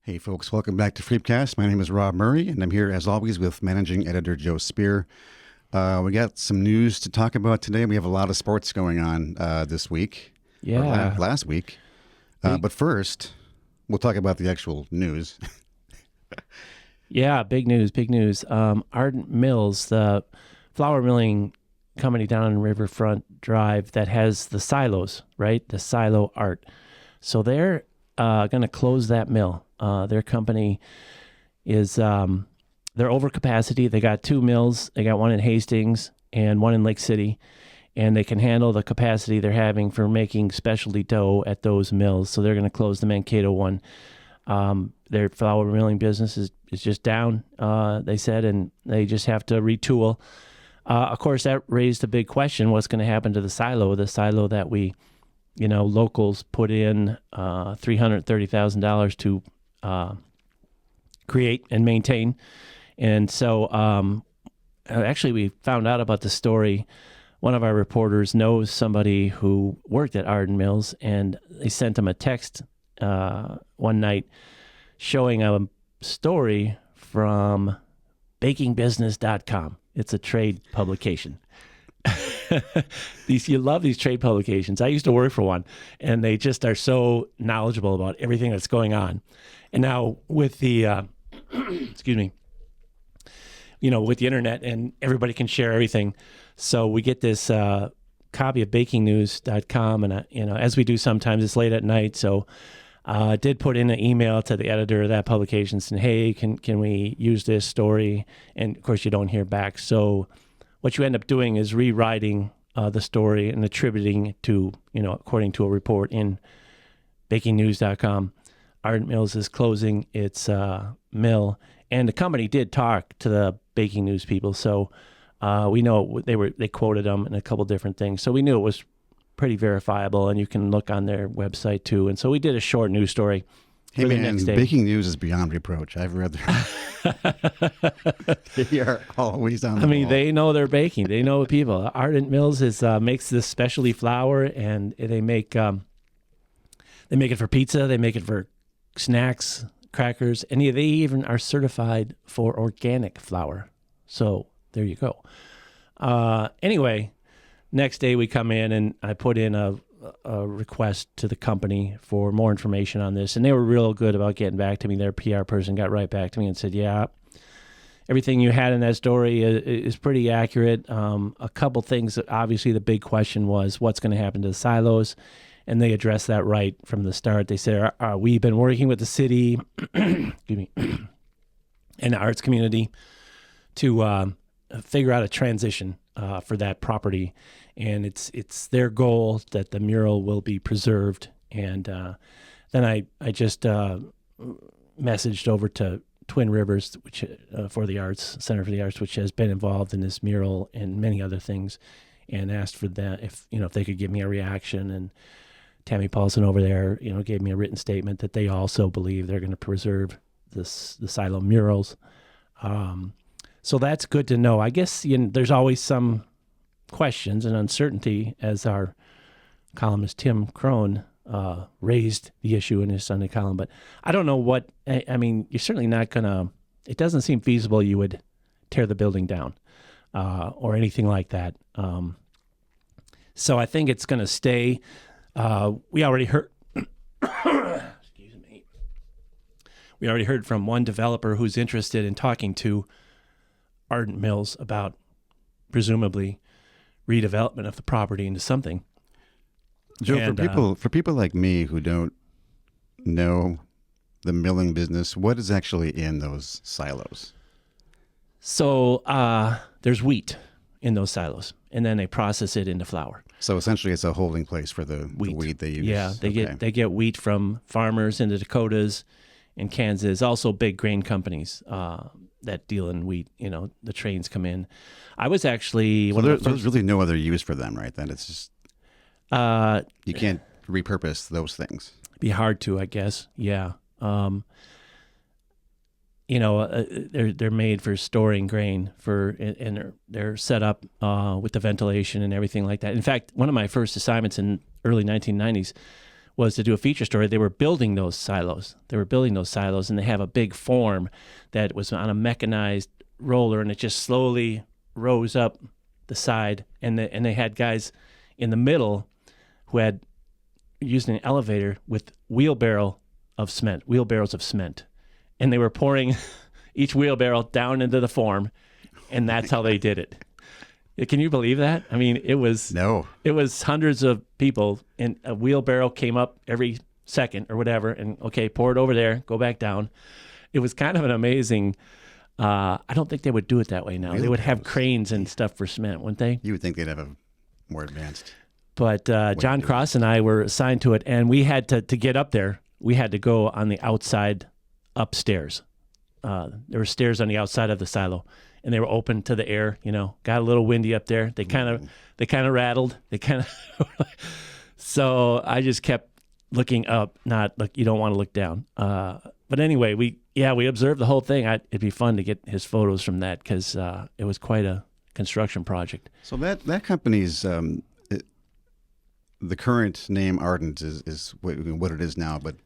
Hey folks, welcome back to FreepCast. My name is Rob Murray, and I'm here as always with Managing Editor Joe Spear. We got some news to talk about today. We have a lot of sports going on this week, or last week. But first, we'll talk about the actual news. Yeah, big news. Ardent Mills, the flour milling company down on Riverfront Drive that has the silos, right? The silo art. So they're going to close that mill. Their company is, they're over capacity. They got two mills. They got one in Hastings and one in Lake City. And they can handle the capacity they're having for making specialty dough at those mills. So they're going to close the Mankato one. Their flour milling business is just down, they said, and they just have to retool. Of course, that raised a big question. What's going to happen to the silo that we, locals put in $330,000 to create and maintain. And so actually we found out about the story. One of our reporters knows somebody who worked at Ardent Mills, and they sent him a text one night showing a story from bakingbusiness.com. It's a trade publication. You love these trade publications. I used to work for one, and they just are so knowledgeable about everything that's going on. And now with the, excuse me, with the internet, and everybody can share everything. So we get this copy of bakingnews.com, and as we do sometimes, it's late at night. So I did put in an email to the editor of that publication saying, hey, can we use this story? And of course you don't hear back. So what you end up doing is rewriting the story and attributing it to, according to a report in bakingnews.com. Ardent Mills is closing its mill, and the company did talk to the Baking News people. So we know they quoted them in a couple different things. So we knew it was pretty verifiable, and you can look on their website too. And so we did a short news story. Hey man, Baking News is beyond reproach. I've read they are always on the ball. They know they're baking. They know people. Ardent Mills makes this specialty flour, and they make it for pizza. They make it for snacks, crackers, and they even are certified for organic flour. So there you go. Anyway, next day we come in, and I put in a request to the company for more information on this, and they were real good about getting back to me. Their PR person got right back to me and said, yeah, everything you had in that story is pretty accurate. A couple things that obviously the big question was what's going to happen to the silos, and they addressed that right from the start. They said, we've been working with the city excuse me, and the arts community to figure out a transition for that property, and it's their goal that the mural will be preserved. And then I just messaged over to Twin Rivers, which for the Arts Center for the Arts, which has been involved in this mural and many other things, and asked for that if they could give me a reaction. And Tammy Paulson over there, gave me a written statement that they also believe they're going to preserve the silo murals. So that's good to know. I guess there's always some questions and uncertainty, as our columnist Tim Crone raised the issue in his Sunday column. But I don't know what, you're certainly not going to, it doesn't seem feasible you would tear the building down or anything like that. So I think it's going to stay. We already heard, excuse me. We already heard from one developer who's interested in talking to Ardent Mills about presumably redevelopment of the property into something. Joe, for people like me who don't know the milling business, what is actually in those silos? So there's wheat in those silos, and then they process it into flour. So essentially, it's a holding place for the wheat they use. Yeah, they get wheat from farmers in the Dakotas and Kansas. Also, big grain companies that deal in wheat. The trains come in. I was actually there's really no other use for them, right? Then it's just you can't repurpose those things. Be hard to, I guess. Yeah. They're made for storing grain and they're set up with the ventilation and everything like that. In fact, one of my first assignments in early 1990s was to do a feature story. They were building those silos. And they have a big form that was on a mechanized roller, and it just slowly rose up the side. And they had guys in the middle who had used an elevator with wheelbarrows of cement. And they were pouring each wheelbarrow down into the form, and that's how they did it. Can you believe that? I mean, it was hundreds of people, and a wheelbarrow came up every second or whatever, and okay, pour it over there, go back down. It was kind of an amazing. I don't think they would do it that way now. They would have cranes and stuff for cement, wouldn't they? You would think they'd have a more advanced. But John Cross and I were assigned to it, and we had to get up there. We had to go on the outside upstairs. There were stairs on the outside of the silo, and they were open to the air. Got a little windy up there. They kind of rattled. So I just kept looking up. You don't want to look down. But anyway, we observed the whole thing. It'd be fun to get his photos from that because it was quite a construction project. So that company's the current name Ardent is what it is now, but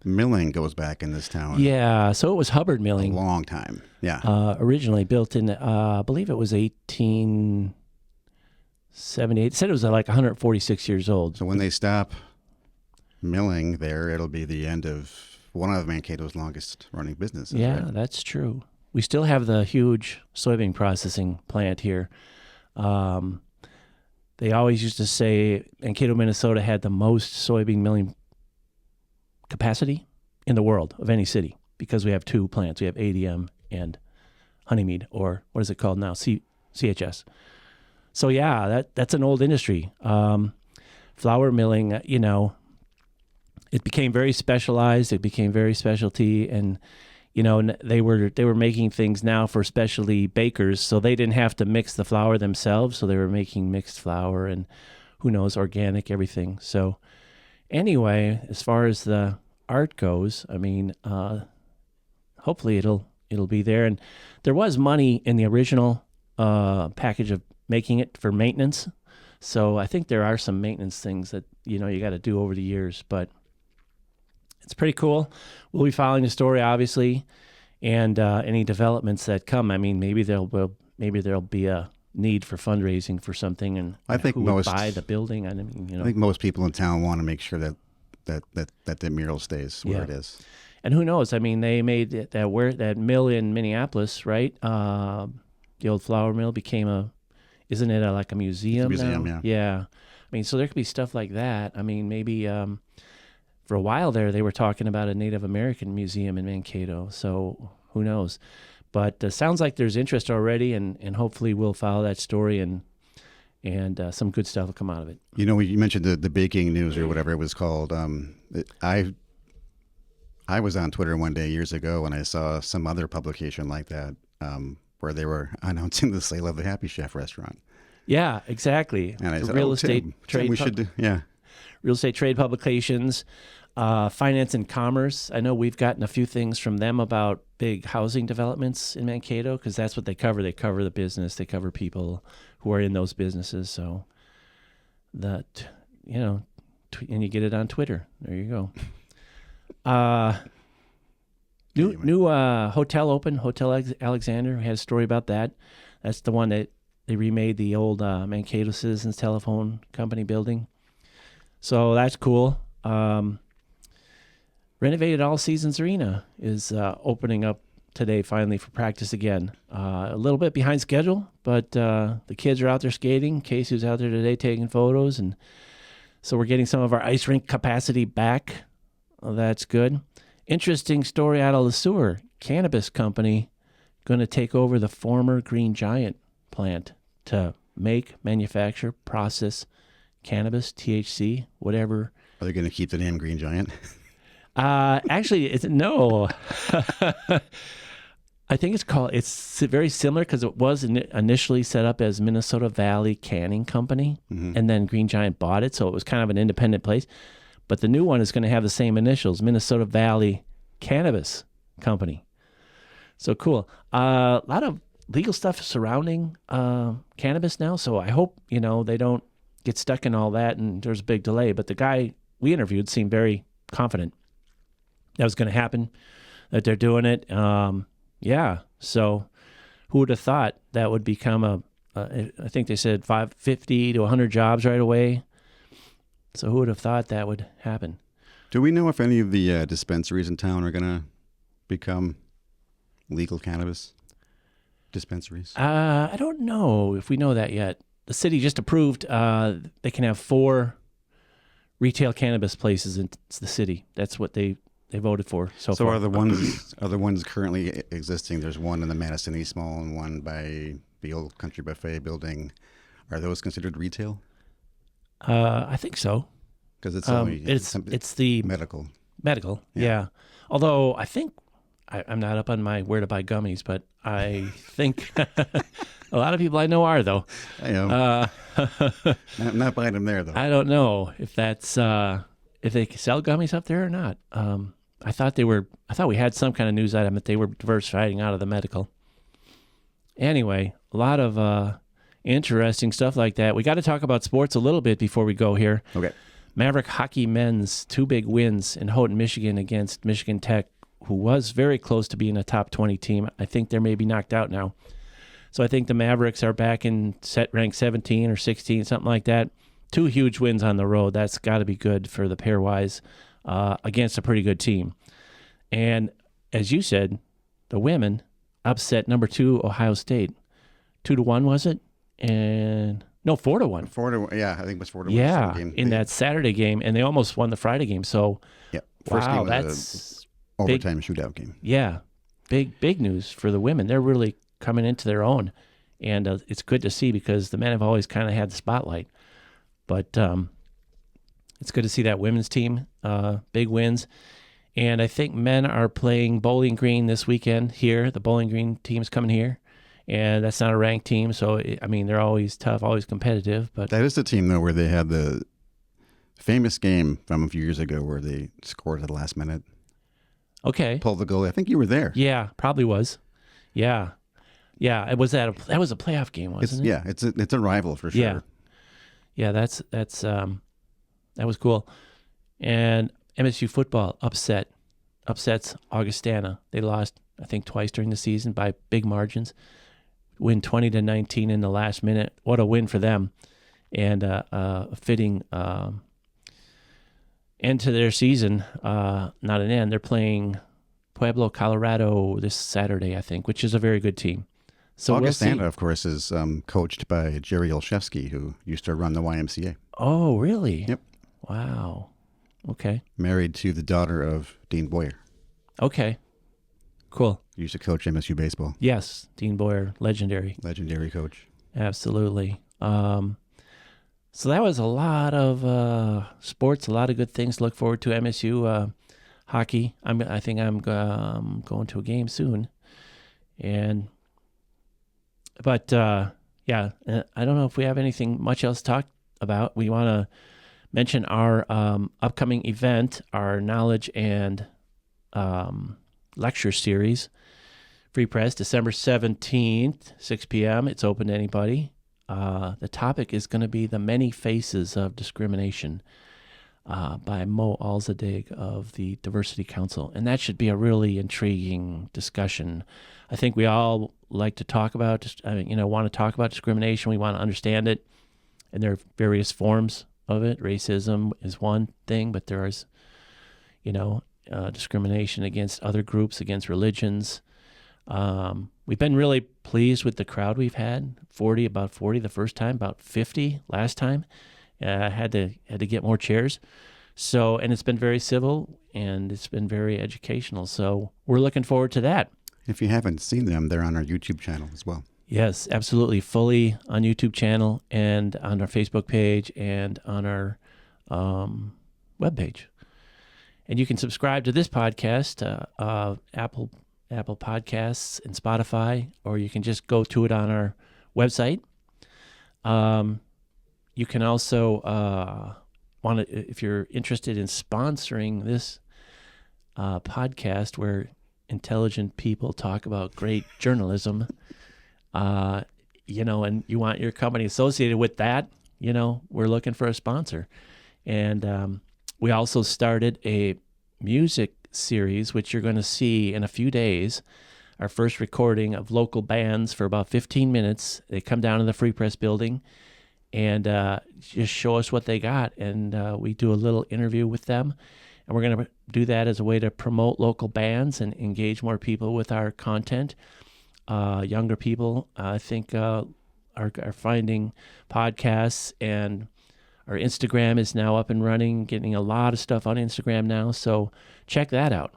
milling goes back in this town. Yeah, so it was Hubbard Milling. A long time, yeah. Originally built in, I believe it was 1878. It said it was like 146 years old. So when they stop milling there, it'll be the end of one of Mankato's longest running businesses. Yeah, right? That's true. We still have the huge soybean processing plant here. They always used to say Mankato, Minnesota had the most soybean milling capacity in the world of any city because we have two plants. We have ADM and Honeymead, or what is it called now? CHS. So yeah, that's an old industry. Flour milling, it became very specialized. It became very specialty, and they were making things now for specialty bakers, so they didn't have to mix the flour themselves. So they were making mixed flour and who knows, organic, everything. So anyway, as far as the art goes, I mean, hopefully it'll be there. And there was money in the original package of making it for maintenance. So I think there are some maintenance things that you got to do over the years, but it's pretty cool. We'll be following the story, obviously, and any developments that come. I mean, maybe there'll be a need for fundraising for something, and I think who would buy the building. I think most people in town want to make sure that the mural stays where it is. And who knows? I mean, they made that mill in Minneapolis, right? The old flour mill became isn't it like a museum? It's a museum, now? Yeah. I mean, so there could be stuff like that. I mean, maybe for a while there, they were talking about a Native American museum in Mankato. So who knows? But sounds like there's interest already, and hopefully we'll follow that story and some good stuff will come out of it. You mentioned the baking news or whatever it was called. I was on Twitter one day years ago and I saw some other publication like that where they were announcing the sale of the Happy Chef restaurant. Yeah, exactly. And I said, real estate trade. We should do, yeah. Real estate trade publications, finance and commerce. I know we've gotten a few things from them about big housing developments in Mankato because that's what they cover. They cover the business. They cover people who are in those businesses. So that, and you get it on Twitter. There you go. New hotel open, Hotel Alexander. We had a story about that. That's the one that they remade the old Mankato Citizens Telephone Company building. So that's cool. Renovated All Seasons Arena is opening up today finally for practice again. A little bit behind schedule, but the kids are out there skating. Casey's out there today taking photos, and so we're getting some of our ice rink capacity back. Well, that's good. Interesting story out of the sewer. Cannabis company going to take over the former Green Giant plant to manufacture, process cannabis, THC, whatever. Are they going to keep the name Green Giant? Actually, no. I think it's very similar because it was initially set up as Minnesota Valley Canning Company, and then Green Giant bought it, so it was kind of an independent place. But the new one is going to have the same initials, Minnesota Valley Cannabis Company. So cool. A lot of legal stuff surrounding cannabis now, so I hope, they don't get stuck in all that and there's a big delay. But the guy we interviewed seemed very confident that was going to happen, that they're doing it. Yeah. So who would have thought that would become I think they said 50 to 100 jobs right away. So who would have thought that would happen? Do we know if any of the dispensaries in town are going to become legal cannabis dispensaries? I don't know if we know that yet. The city just approved they can have 4 retail cannabis places in the city. That's what they voted for so far. Are the ones currently existing? There's one in the Madison East Mall and one by the old Country Buffet building. Are those considered retail? I think so. Because it's the medical. Yeah. Although I think I'm not up on my where to buy gummies, but I think a lot of people I know are, though. I am. Not buying them there, though. I don't know if that's if they sell gummies up there or not. I thought we had some kind of news item that they were diversifying out of the medical. Anyway, a lot of interesting stuff like that. We got to talk about sports a little bit before we go here. Okay. Maverick hockey men's 2 big wins in Houghton, Michigan against Michigan Tech, who was very close to being a top 20 team. I think they're maybe knocked out now. So I think the Mavericks are back in rank 17 or 16, something like that. 2 huge wins on the road. That's got to be good for the pairwise against a pretty good team. And as you said, the women upset number 2 Ohio State. 2-1, was it? And no, 4-1. 4-1. Yeah, I think it was 4-1. Yeah, in that Saturday game, and they almost won the Friday game. So, yeah, first wow, game that's overtime shootout game. Yeah, big news for the women. They're really coming into their own, and it's good to see because the men have always kind of had the spotlight. But it's good to see that women's team, big wins. And I think men are playing Bowling Green this weekend here. The Bowling Green team's coming here. And that's not a ranked team, so, I mean, they're always tough, always competitive. But that is the team, though, where they had the famous game from a few years ago where they scored at the last minute. Okay. Pulled the goal. I think you were there. Yeah, probably was. Yeah. It was that was a playoff game, wasn't it? Yeah, it's a rival for sure. Yeah, that was cool. And MSU football upsets Augustana. They lost, I think, twice during the season by big margins. Win 20-19 in the last minute. What a win for them. And a fitting end to their season. Not an end. They're playing Pueblo, Colorado this Saturday, I think, which is a very good team. So Augustana, of course, is coached by Jerry Olszewski, who used to run the YMCA. Oh, really? Yep. Wow. Okay. Married to the daughter of Dean Boyer. Okay. Cool. Used to coach MSU baseball. Yes, Dean Boyer, legendary coach. Absolutely. So that was a lot of sports, a lot of good things to look forward to. MSU hockey. I think I'm going to a game soon, but I don't know if we have anything much else to talk about. We want to mention our upcoming event, our knowledge and lecture series, Free Press, December 17th, 6 p.m. It's open to anybody. The topic is going to be The Many Faces of Discrimination by Mo Alzadig of the Diversity Council. And that should be a really intriguing discussion. I think we all like to talk about, want to talk about discrimination. We want to understand it. And there are various forms of it. Racism is one thing, but there is, discrimination against other groups, against religions. We've been really pleased with the crowd we've had. About 40 the first time, about 50 last time. Had to get more chairs. So, and it's been very civil and it's been very educational. So we're looking forward to that. If you haven't seen them, they're on our YouTube channel as well. Yes, absolutely. Fully on YouTube channel and on our Facebook page and on our webpage. And you can subscribe to this podcast, Apple Podcasts and Spotify, or you can just go to it on our website. You can also if you're interested in sponsoring this podcast where intelligent people talk about great journalism, and you want your company associated with that, we're looking for a sponsor. And We also started a music series, which you're going to see in a few days. Our first recording of local bands for about 15 minutes. They come down to the Free Press building and just show us what they got. And we do a little interview with them. And we're going to do that as a way to promote local bands and engage more people with our content. Younger people, I think, are finding podcasts, and our Instagram is now up and running, getting a lot of stuff on Instagram now. So check that out.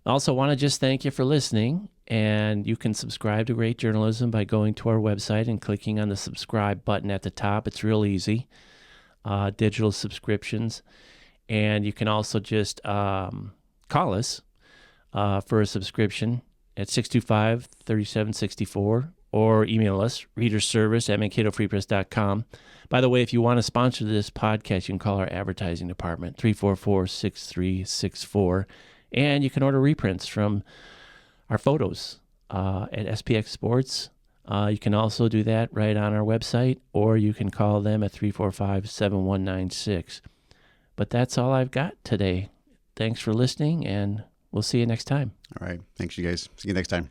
I also want to just thank you for listening, and you can subscribe to Great Journalism by going to our website and clicking on the subscribe button at the top. It's real easy, digital subscriptions. And you can also just call us for a subscription at 625-3764 or email us, readerservice@mankatofreepress.com. By the way, if you want to sponsor this podcast, you can call our advertising department, 344-6364. And you can order reprints from our photos at SPX Sports. You can also do that right on our website, or you can call them at 345-7196. But that's all I've got today. Thanks for listening, and we'll see you next time. All right. Thanks, you guys. See you next time.